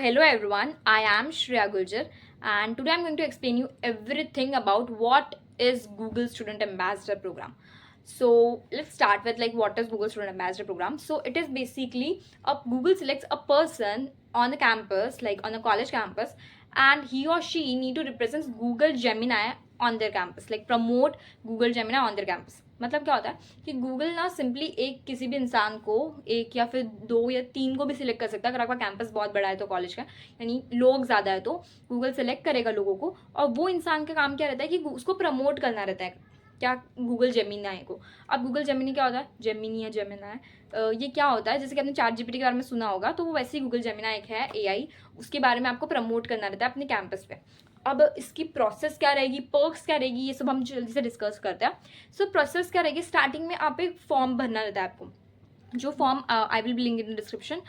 Hello everyone, I am Shreya Guljar and today I'm going to explain you everything about what is Google Student Ambassador Program. So let's start with like what is Google Student Ambassador Program. So it is basically Google selects a person on the campus, like on a college campus, and he or she need to represent Google Gemini on their campus, like promote Google Gemini on their campus. मतलब क्या होता है कि Google ना simply एक किसी भी इंसान को एक या फिर दो या तीन को भी सिलेक्ट कर सकता है अगर आपका कैंपस बहुत बड़ा है तो कॉलेज का यानी लोग ज़्यादा है तो गूगल सेलेक्ट करेगा लोगों को और वो इंसान का काम क्या रहता है कि उसको प्रमोट करना रहता है क्या गूगल जेमिनी को। अब गूगल जेमिनी क्या होता है, जेमिनी या जेमिना है, ये क्या होता है जैसे कि आपने चैट जीपीटी के बारे में सुना होगा तो वो वैसे ही गूगल जेमिना एक है एआई, उसके बारे में आपको प्रमोट करना रहता है अपने कैंपस पे। अब इसकी प्रोसेस क्या रहेगी, पर्क्स क्या रहेगी, ये सब हम जल्दी से डिस्कस करते हैं। सो प्रोसेस क्या रहेगी, स्टार्टिंग में आप एक फॉर्म भरना रहता है आपको, जो form I will be link in description.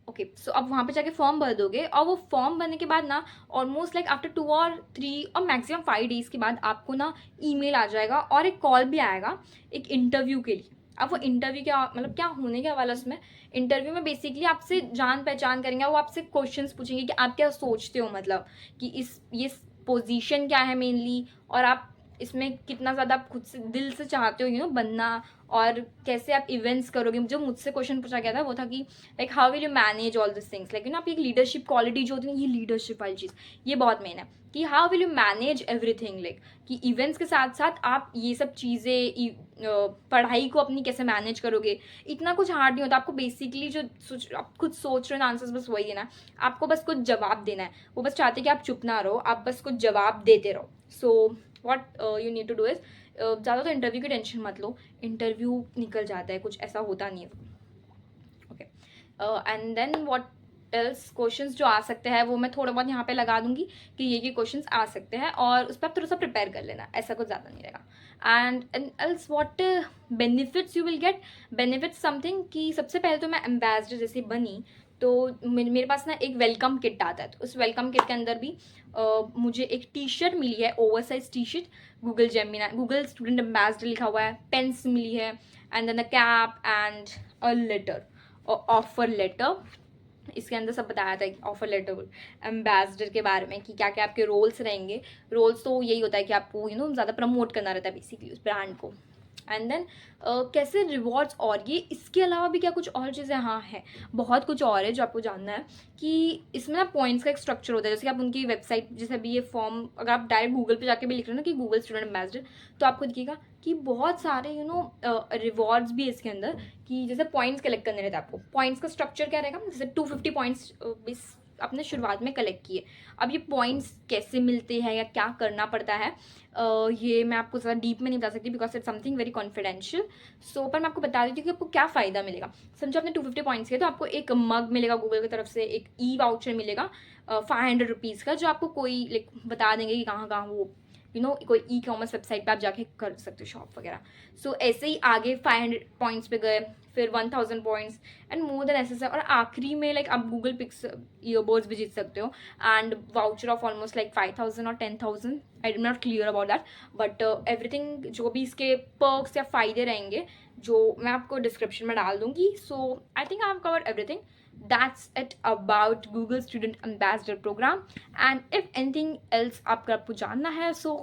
Okay so अब वहाँ पे जाके फॉर्म भर दोगे और वो फॉर्म भरने के बाद ना ऑलमोस्ट लाइक आफ्टर 2 और 3 और मैक्सिमम 5 डेज के बाद आपको ना ईमेल आ जाएगा और एक कॉल भी आएगा एक इंटरव्यू के लिए। अब वो इंटरव्यू क्या मतलब क्या होने के वाला उसमें, इंटरव्यू में बेसिकली आपसे जान पहचान करेंगे, वो आपसे क्वेश्चंस पूछेंगे कि आप क्या सोचते हो, मतलब कि ये पोजीशन क्या है मेनली, और आप इसमें कितना ज़्यादा आप खुद से दिल से चाहते हो बनना, और कैसे आप इवेंट्स करोगे। जो मुझसे क्वेश्चन पूछा गया था वो था कि like how will you manage all this things, like आपकी एक लीडरशिप क्वालिटी जो होती है, ये लीडरशिप वाली चीज़ ये बहुत मेन है कि how will you manage everything, like कि इवेंट्स के साथ साथ आप ये सब चीज़ें पढ़ाई को अपनी कैसे मैनेज करोगे। इतना कुछ हार्ड नहीं होता, आपको बेसिकली जो आप खुद सोच रहे हो आंसर्स बस वही देना है, आपको बस कुछ जवाब देना है। वो बस चाहते कि आप चुप ना रहो, आप बस कुछ जवाब देते रहो। So what you need to do is, ज़्यादा तो इंटरव्यू की टेंशन मत लो, इंटरव्यू निकल जाता है, कुछ ऐसा होता नहीं है। Okay and then what else questions जो आ सकते हैं वो मैं थोड़ा बहुत यहाँ पे लगा दूंगी कि ये क्वेश्चंस आ सकते हैं और उस पर आप थोड़ा सा प्रिपेयर कर लेना, ऐसा कुछ ज़्यादा नहीं रहेगा। And else what benefits you will get, benefits something कि सबसे पहले तो मैं एम्बेसडर जैसे बनी तो मेरे पास ना एक वेलकम किट आता है, तो उस वेलकम किट के अंदर भी मुझे एक टी शर्ट मिली है, oversize T shirt, Google Gemini Google student ambassador लिखा हुआ है, पेन्स मिली है, and then a cap and a letter, offer letter. इसके अंदर सब बताया था ऑफर लेटर एम्बेसडर के बारे में कि क्या क्या आपके रोल्स रहेंगे। रोल्स तो यही होता है कि आपको ज़्यादा प्रमोट करना रहता है बेसिकली उस ब्रांड को। एंड देन कैसे रिवॉर्ड्स, और ये इसके अलावा भी क्या कुछ और चीज़ें हाँ है, बहुत कुछ और है जो आपको जानना है कि इसमें ना पॉइंट्स का एक स्ट्रक्चर होता है। जैसे कि आप उनकी वेबसाइट, जैसे अभी ये फॉर्म अगर आप डायरेक्ट गूगल पे जाके भी लिख रहे हो ना कि गूगल स्टूडेंट एम्बेसडर, तो आपको दिखेगा कि बहुत सारे रिवॉर्ड्स भी है इसके अंदर, कि जैसे पॉइंट्स कलेक्ट करने रहते हैं आपको। पॉइंट्स का स्ट्रक्चर क्या रहेगा, जैसे 250 पॉइंट्स अपने शुरुआत में कलेक्ट किए। अब ये पॉइंट्स कैसे मिलते हैं या क्या करना पड़ता है, ये मैं आपको ज़्यादा डीप में नहीं बता सकती because it's something very confidential. So पर मैं आपको बता देती हूँ कि आपको क्या फ़ायदा मिलेगा। समझो आपने 250 पॉइंट्स किए तो आपको एक मग मिलेगा गूगल की तरफ से, एक ई वाउचर मिलेगा 500 रुपीज़ का, जो आपको कोई लाइक बता देंगे कि कहाँ कहाँ वो कोई ई कॉमर्स वेबसाइट पे आप जाके कर सकते हो शॉप वगैरह। सो ऐसे ही आगे 500 पॉइंट्स पे गए, फिर 1000 पॉइंट्स एंड मोर देन ऐसे, और आखिरी में लाइक आप गूगल पिक्स ईयरबड्स भी जीत सकते हो and voucher of almost like 5000 और 10,000। I am not clear about that, but everything जो भी इसके पर्क्स या फ़ायदे रहेंगे जो मैं आपको डिस्क्रिप्शन में डाल दूंगी। So I think I have covered everything. That's it about Google Student Ambassador Program. And if anything else आपको जानना है, so